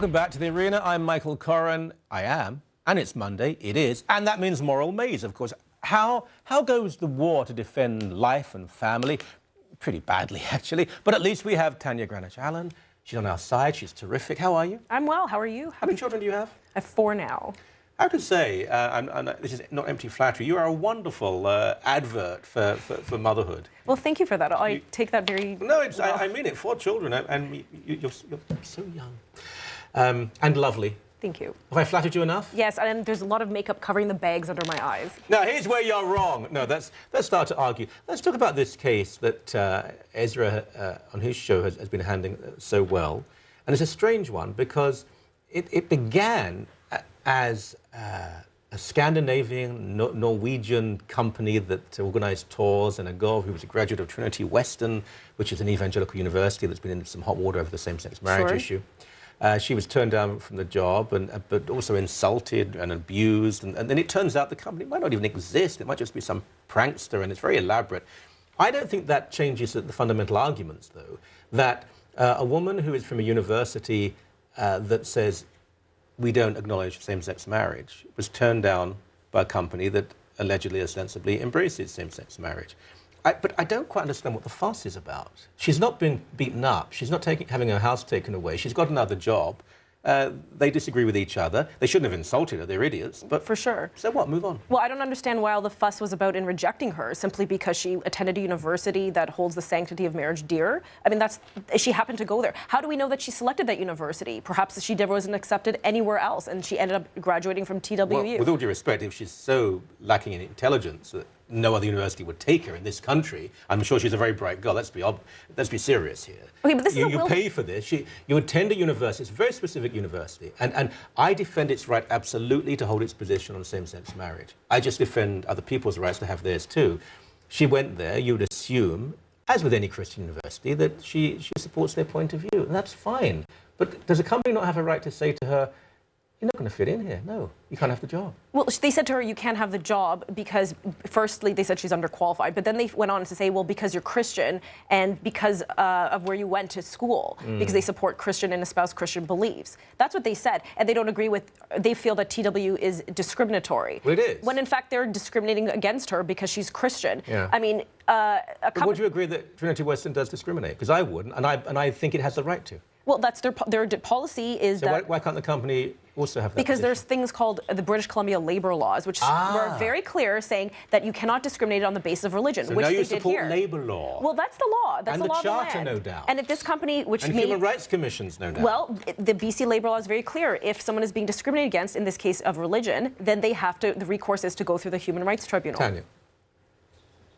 Welcome back to The Arena. I'm Michael Coren. I am. And it's Monday. It is. And that means Moral Maze, of course. How goes the war to defend life and family? Pretty badly, actually. But at least we have Tanya Granic-Allen. She's on our side. She's terrific. How are you? I'm well. How are you? How many children do you have? I have 4 now. I have to say, and this is not empty flattery, you are a wonderful advert for motherhood. Well, thank you for that. I take that very No, well. I mean it. 4 children, and you're so young. And lovely. Thank you. Have I flattered you enough? Yes, and there's a lot of makeup covering the bags under my eyes. Now, here's where you're wrong. No, let's start to argue. Let's talk about this case that Ezra, on his show, has been handling so well. And it's a strange one because it began as a Scandinavian, Norwegian company that organised tours, and a girl who was a graduate of Trinity Western, which is an evangelical university that's been in some hot water over the same-sex marriage issue. She was turned down from the job, but also insulted and abused. And then it turns out the company might not even exist. It might just be some prankster, and it's very elaborate. I don't think that changes the fundamental arguments, though, that a woman who is from a university that says, we don't acknowledge same-sex marriage, was turned down by a company that allegedly, ostensibly embraces same-sex marriage. But I don't quite understand what the fuss is about. She's not been beaten up. She's not having her house taken away. She's got another job. They disagree with each other. They shouldn't have insulted her. They're idiots. But for sure. So what? Move on. Well, I don't understand why all the fuss was about in rejecting her, simply because she attended a university that holds the sanctity of marriage dear. I mean, she happened to go there. How do we know that she selected that university? Perhaps she wasn't accepted anywhere else, and she ended up graduating from TWU. Well, with all due respect, if she's so lacking in intelligence that no other university would take her in this country, I'm sure she's a very bright girl. Let's be serious here. Okay, but this you pay for this. You attend a university. It's a very specific university, and I defend its right absolutely to hold its position on same-sex marriage. I just defend other people's rights to have theirs too. She went there. You'd assume, as with any Christian university, that she supports their point of view, and that's fine. But does a company not have a right to say to her, you're not going to fit in here. No, you can't have the job. Well, they said to her, you can't have the job because, firstly, they said she's underqualified. But then they went on to say, well, because you're Christian and because of where you went to school, because they support Christian and espouse Christian beliefs. That's what they said. And they don't agree with, they feel that TW is discriminatory. Well, it is. When, in fact, they're discriminating against her because she's Christian. Yeah. I mean, but would you agree that Trinity Western does discriminate? Because I wouldn't, and I think it has the right to. Well, that's their policy is so that... why can't the company also have that Because position? there's things called the British Columbia labor laws, which were very clear, saying that you cannot discriminate on the basis of religion, so which now they you did support here. labor law. Well, that's the law. That's and the law Charter, of the land. no doubt. And if this company, which and human rights commissions, no doubt. Well, the BC labor law is very clear. If someone is being discriminated against, in this case of religion, then they have to, the recourse is to go through the Human Rights Tribunal. Tanya,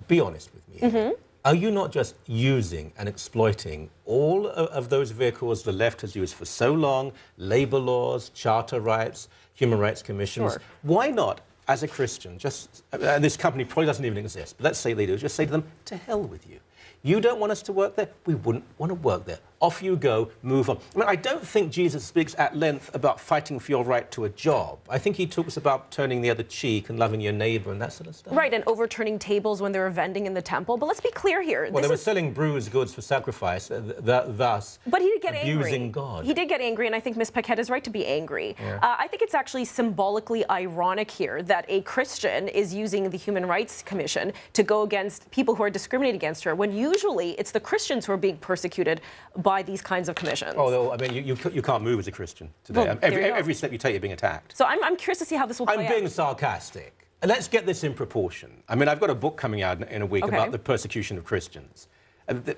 be honest with me. Are you not just using and exploiting all of those vehicles the left has used for so long, labor laws, charter rights, human rights commissions? Sure. Why not, as a Christian, just, and this company probably doesn't even exist, but let's say they do, just say to them, to hell with you. You don't want us to work there? We wouldn't want to work there. Off you go, move on. I mean, I don't think Jesus speaks at length about fighting for your right to a job. I think he talks about turning the other cheek and loving your neighbor and that sort of stuff. Right, and overturning tables when they were vending in the temple. But let's be clear here. Well, they were selling bruised goods for sacrifice, thus but he did get abusing angry. God. He did get angry, and I think Ms. Paquette is right to be angry. Yeah. I think it's actually symbolically ironic here that a Christian is using the Human Rights Commission to go against people who are discriminated against her, when usually it's the Christians who are being persecuted by these kinds of commissions. Oh, I mean, you can't move as a Christian today. Well, every step you take, you're being attacked. So I'm curious to see how this will play out. I'm being sarcastic. And let's get this in proportion. I mean, I've got a book coming out in a week about the persecution of Christians.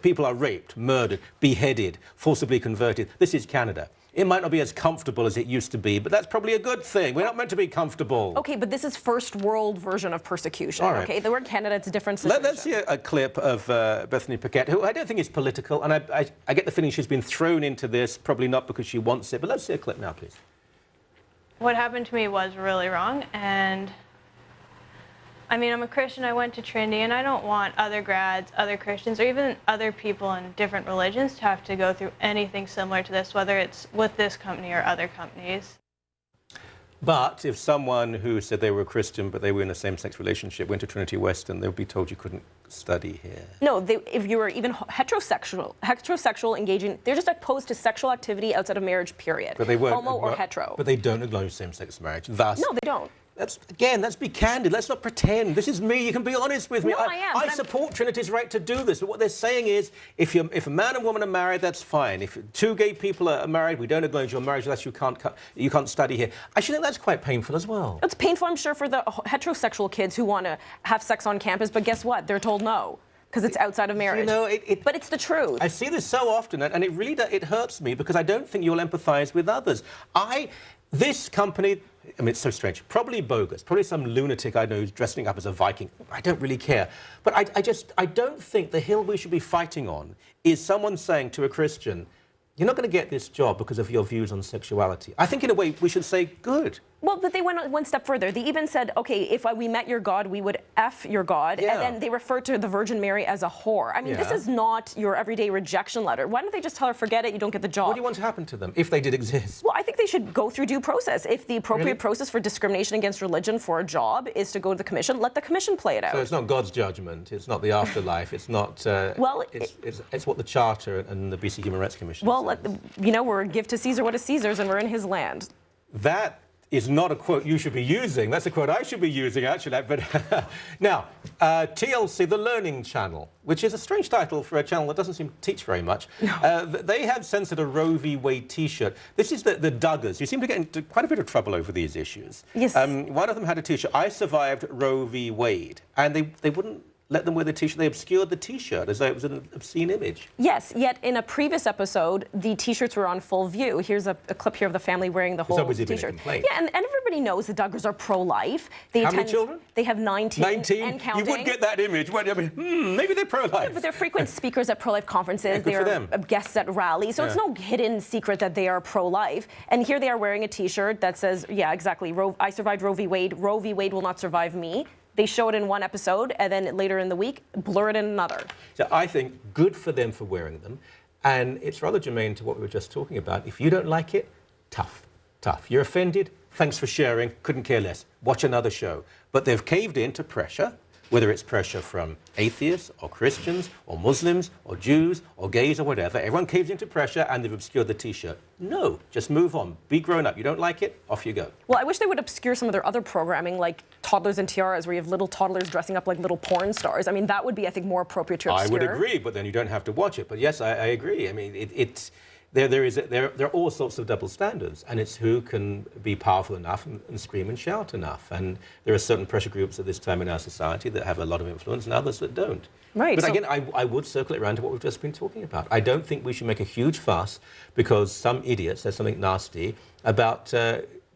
People are raped, murdered, beheaded, forcibly converted. This is Canada. It might not be as comfortable as it used to be, but that's probably a good thing. We're not meant to be comfortable. Okay, but this is first world version of persecution, All right. okay? We're in Canada, it's a different situation. Let's see a clip of Bethany Paquette, who I don't think is political, and I get the feeling she's been thrown into this, probably not because she wants it, but let's see a clip now, please. What happened to me was really wrong, and I mean, I'm a Christian, I went to Trinity, and I don't want other grads, other Christians, or even other people in different religions to have to go through anything similar to this, whether it's with this company or other companies. But if someone who said they were a Christian but they were in a same-sex relationship went to Trinity Western, they would be told you couldn't study here. No, if you were even heterosexual engaging, they're just opposed to sexual activity outside of marriage, period. But they weren't homo or hetero. But they don't acknowledge same-sex marriage. Thus, No, they don't. Let's be candid. Let's not pretend. This is me. You can be honest with me. No, I am. I support Trinity's right to do this. But what they're saying is, if a man and woman are married, that's fine. If two gay people are married, we don't acknowledge your marriage unless you can't study here. I should think that's quite painful as well. It's painful, I'm sure, for the heterosexual kids who want to have sex on campus. But guess what? They're told no, because it's outside of marriage. You know, but it's the truth. I see this so often, and it really it hurts me because I don't think you'll empathise with others. This company, I mean, it's so strange. Probably bogus. Probably some lunatic I know who's dressing up as a Viking. I don't really care. But I don't think the hill we should be fighting on is someone saying to a Christian, you're not going to get this job because of your views on sexuality. I think, in a way, we should say, good. Well, but they went one step further. They even said, okay, if we met your God, we would F your God. Yeah. And then they referred to the Virgin Mary as a whore. I mean, this is not your everyday rejection letter. Why don't they just tell her, forget it, you don't get the job? What do you want to happen to them, if they did exist? Well, I think they should go through due process. If the appropriate process for discrimination against religion for a job is to go to the commission, let the commission play it out. So it's not God's judgment, it's not the afterlife, it's not... well, it's what the Charter and the BC Human Rights Commission says. We're give to Caesar what is Caesar's, and we're in his land. That is not a quote you should be using. That's a quote I should be using, actually. But now, TLC, the Learning Channel, which is a strange title for a channel that doesn't seem to teach very much. No. They have censored a Roe v. Wade T-shirt. This is the Duggars. You seem to get into quite a bit of trouble over these issues. Yes. One of them had a T-shirt, I survived Roe v. Wade. And they wouldn't let them wear the T-shirt. They obscured the T-shirt as though it was an obscene image. Yes, yet in a previous episode, the T-shirts were on full view. Here's a clip here of the family wearing the whole T-shirt. Yeah, and everybody knows the Duggars are pro-life. How many children? They have 19. 19? And counting. You would get that image. I mean, maybe they're pro-life. Yeah, but they're frequent speakers at pro-life conferences. Yeah, they are guests at rallies. So it's no hidden secret that they are pro-life. And here they are wearing a T-shirt that says, yeah, exactly, I survived Roe v. Wade. Roe v. Wade will not survive me. They show it in one episode, and then later in the week, blur it in another. So I think good for them for wearing them. And it's rather germane to what we were just talking about. If you don't like it, tough. You're offended, thanks for sharing, couldn't care less. Watch another show. But they've caved in to pressure, whether it's pressure from atheists or Christians or Muslims or Jews or gays or whatever. Everyone caves into pressure and they've obscured the T-shirt. No, just move on. Be grown up. You don't like it, off you go. Well, I wish they would obscure some of their other programming, like Toddlers and Tiaras, where you have little toddlers dressing up like little porn stars. I mean, that would be, I think, more appropriate to obscure. I would agree, but then you don't have to watch it. But yes, I agree. I mean, there are all sorts of double standards, and it's who can be powerful enough and scream and shout enough. And there are certain pressure groups at this time in our society that have a lot of influence, and others that don't. Right. But again, I would circle it around to what we've just been talking about. I don't think we should make a huge fuss because some idiot says something nasty about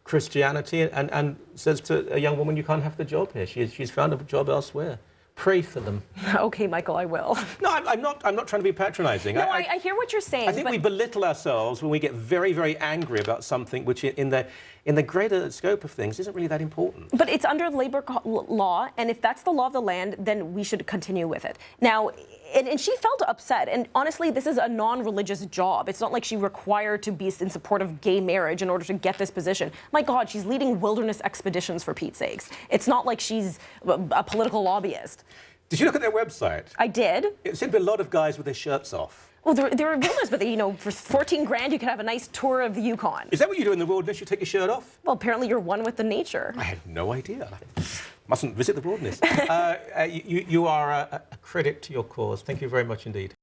Christianity and says to a young woman, you can't have the job here. She's found a job elsewhere. Pray for them. Okay, Michael, I will. No, I'm not trying to be patronizing. No, I hear what you're saying. I think we belittle ourselves when we get very, very angry about something which in the greater scope of things isn't really that important. But it's under labor law, and if that's the law of the land, then we should continue with it. Now, and she felt upset, and honestly, this is a non-religious job. It's not like she required to be in support of gay marriage in order to get this position. My God, she's leading wilderness expeditions, for Pete's sakes. It's not like she's a political lobbyist. Did you look at their website? I did. It seemed to be a lot of guys with their shirts off. Well, there are rumors, but for 14 grand, you could have a nice tour of the Yukon. Is that what you do in the wilderness? You take your shirt off? Well, apparently you're one with the nature. I had no idea. Mustn't visit the wilderness. You are a credit to your cause. Thank you very much indeed.